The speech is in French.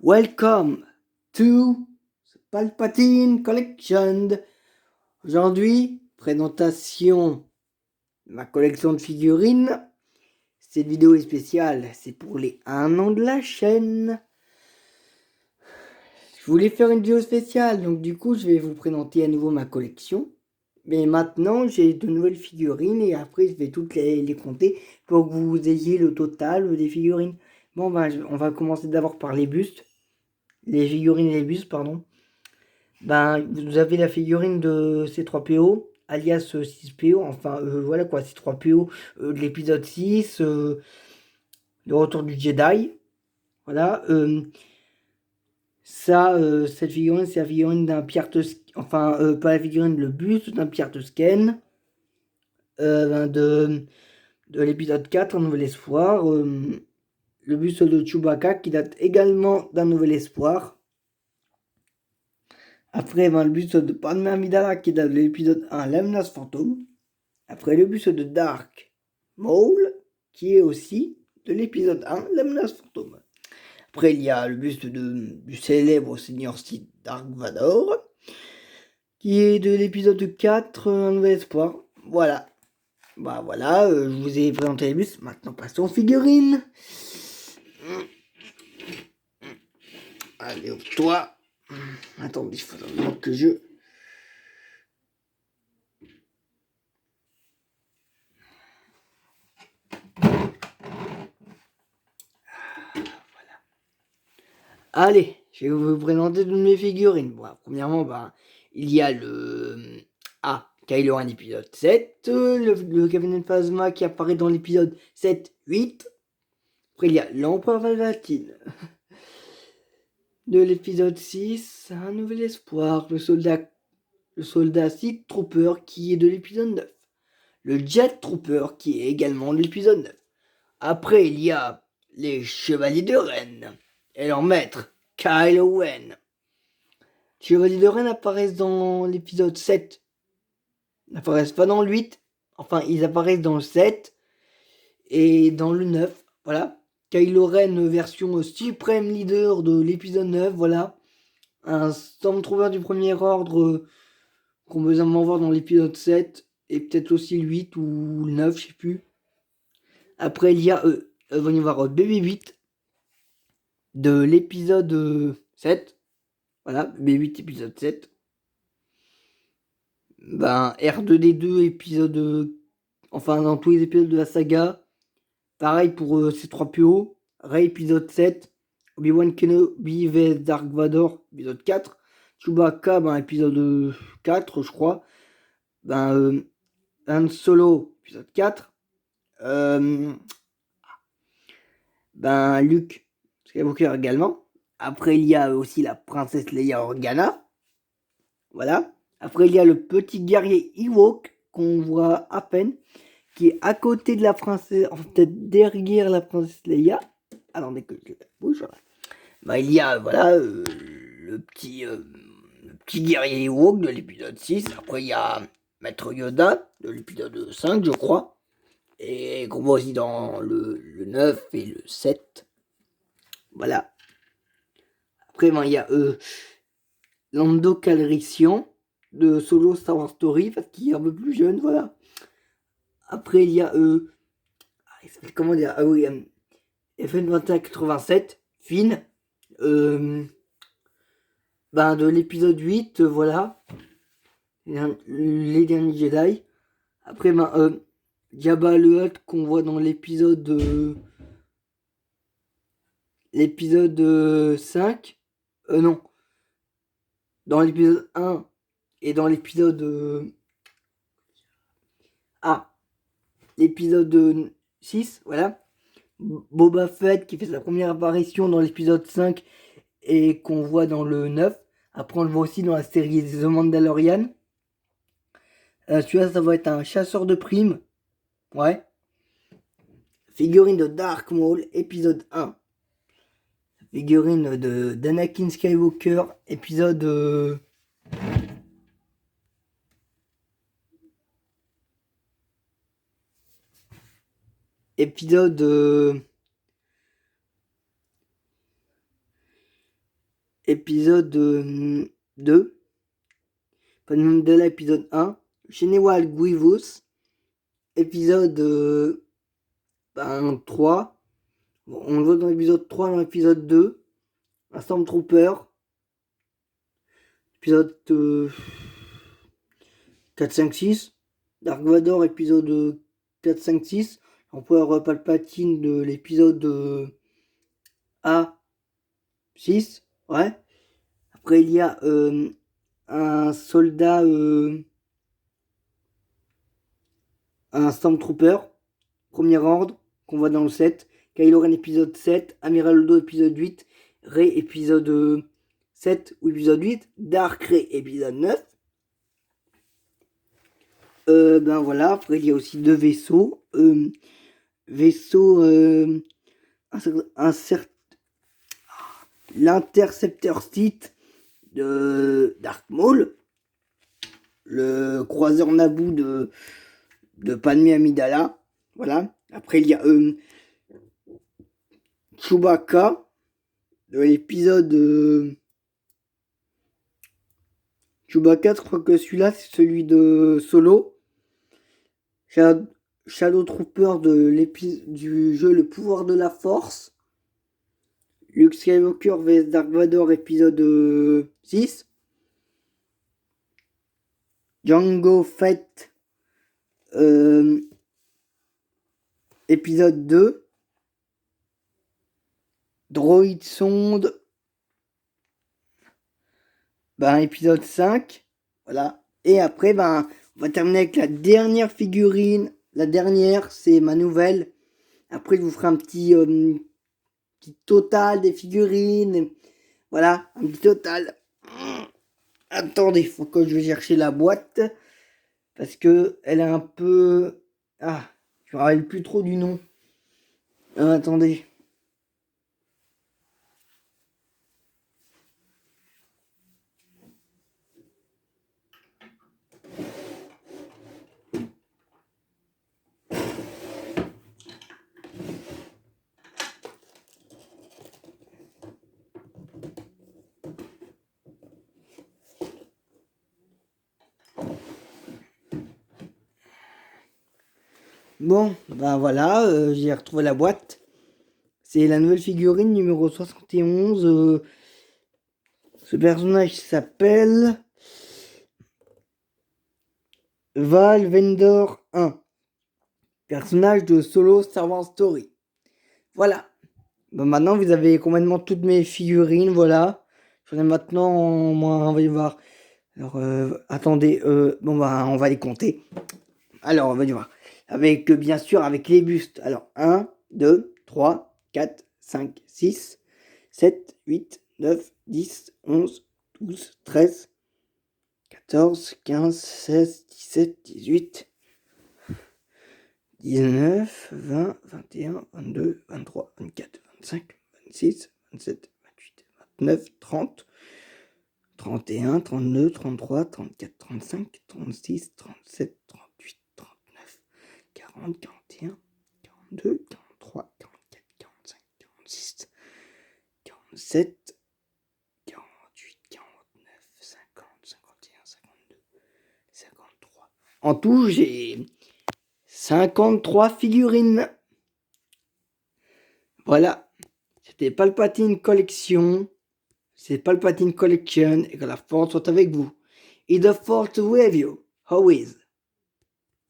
Welcome to the Palpatine Collection. Aujourd'hui, présentation de ma collection de figurines. Cette vidéo est spéciale, c'est pour les 1 an de la chaîne. Je voulais faire une vidéo spéciale, donc du coup je vais vous présenter à nouveau ma collection. Mais maintenant j'ai de nouvelles figurines et après je vais toutes les compter pour que vous ayez le total des figurines. Bon on va commencer d'abord par les bustes. Les figurines et les bustes, pardon. Vous avez la figurine de C3PO, alias 6PO, enfin voilà quoi, C3PO de l'épisode 6, le retour du Jedi. Voilà. Cette figurine, c'est la figurine d'un Pierre Tusken, enfin pas la figurine, le buste d'un Pierre Tusken, de l'épisode 4, Un Nouvel Espoir. Le buste de Chewbacca qui date également d'un Nouvel Espoir. Après, le buste de Padmé Amidala qui date de l'épisode 1, La menace fantôme. Après, le buste de Dark Maul qui est aussi de l'épisode 1, La menace fantôme. Après, il y a le buste du célèbre Seigneur Sith Dark Vador qui est de l'épisode 4, Un Nouvel Espoir. Voilà. Je vous ai présenté les bustes. Maintenant, passons aux figurines. Allez, toi. Attendez, il faudra que je... Allez, je vais vous présenter toutes mes figurines. Bon, premièrement, il y a le Kylo Ren épisode 7, le cabinet de Phasma qui apparaît dans l'épisode 7, 8. Après, il y a l'Empereur Palpatine de l'épisode 6, Un Nouvel Espoir, le soldat Sith Trooper qui est de l'épisode 9. Le Jet Trooper qui est également de l'épisode 9. Après, il y a les Chevaliers de Ren et leur maître, Kylo Ren. Les Chevaliers de Ren apparaissent dans l'épisode 7. Ils n'apparaissent pas dans le 8. Enfin, ils apparaissent dans le 7 et dans le 9. Voilà. Kylo Ren, version suprême leader de l'épisode 9. Voilà. Un Stormtrooper du premier ordre qu'on peut voir dans l'épisode 7. Et peut-être aussi le 8 ou le 9, je sais plus. Après, il y a va y avoir BB-8 de l'épisode 7. Voilà, BB-8 épisode 7. R2D2 épisode... enfin, dans tous les épisodes de la saga. Pareil pour C3PO. Rey épisode 7. Obi-Wan Kenobi vs Dark Vador épisode 4. Chewbacca, épisode 4, je crois. Han Solo épisode 4. Luke Skywalker également. Après, il y a aussi la princesse Leia Organa. Voilà. Après, il y a le petit guerrier Ewok qu'on voit à peine, qui est à côté de la princesse, enfin peut-être derrière la princesse Leia. Attendez que je la bouge. Il y a le petit guerrier Ewok de l'épisode 6. Après, il y a Maître Yoda de l'épisode 5, je crois. Et qu'on voit aussi dans le 9 et le 7. Voilà. Après, il y a Lando Calrissian de Solo Star Wars Story, parce qu'il est un peu plus jeune, voilà. Après, il y a il s'appelle comment dire, FN2187, Finn, de l'épisode 8, voilà, les derniers Jedi. Après, Jabba le Hutt qu'on voit dans l'épisode 5, non, dans l'épisode 1 et dans l'épisode l'épisode 6, voilà. Boba Fett qui fait sa première apparition dans l'épisode 5 et qu'on voit dans le 9. Après, on le voit aussi dans la série The Mandalorian. Celui-là, ça va être un chasseur de primes. Ouais. Figurine de Dark Maul, épisode 1. Figurine d'Anakin Skywalker, épisode... épisode... épisode 2. Pan Mandela, épisode 1. General Grievous, épisode 3. Bon, on le voit dans l'épisode 3, dans l'épisode 2. Un Stormtrooper. Épisode 4, 5, 6. Dark Vador, épisode 4, 5, 6. Empereur Palpatine de l'épisode A6. Ouais. Après, il y a un soldat, un Stormtrooper, premier ordre, qu'on voit dans le 7. Kylo Ren, épisode 7. Amiral Holdo, épisode 8. Rey, épisode 7 ou épisode 8. Dark Rey, épisode 9. Ben voilà, après il y a aussi deux vaisseaux. L'Interceptor Sith de Dark Maul, le croiseur Naboo de Padmé Amidala. Voilà. Après il y a Chewbacca de l'épisode Chewbacca, je crois que celui-là c'est celui de Solo. Shadow Trooper du jeu Le Pouvoir de la Force. Luke Skywalker vs Dark Vador, épisode 6. Jango Fett, épisode 2. Droid Sonde, épisode 5. Voilà. Et après, on va terminer avec la dernière figurine. La dernière, c'est ma nouvelle. Après, je vous ferai un petit total des figurines. Voilà, un petit total. Attendez, il faut que je vais chercher la boîte. Parce que elle est un peu... Ah, je me rappelle plus trop du nom. Attendez. Bon, voilà, j'ai retrouvé la boîte. C'est la nouvelle figurine numéro 71. Ce personnage s'appelle Val Vendor 1. Personnage de Solo Star Wars Story. Voilà. Maintenant, vous avez complètement toutes mes figurines, voilà. J'en ai maintenant, on va y voir. Alors, attendez, on va les compter. Alors, on va y voir. Avec, bien sûr, avec les bustes. Alors, 1, 2, 3, 4, 5, 6, 7, 8, 9, 10, 11, 12, 13, 14, 15, 16, 17, 18, 19, 20, 21, 22, 23, 24, 25, 26, 27, 28, 29, 30, 31, 32, 33, 34, 35, 36, 37, 38, 39, 40, 41, 42, 43, 44, 45, 46, 47, 48, 49, 50, 51, 52, 53. En tout, j'ai 53 figurines. Voilà. C'était Palpatine Collection. C'est Palpatine Collection et que la force soit avec vous. Et the force with you. Always.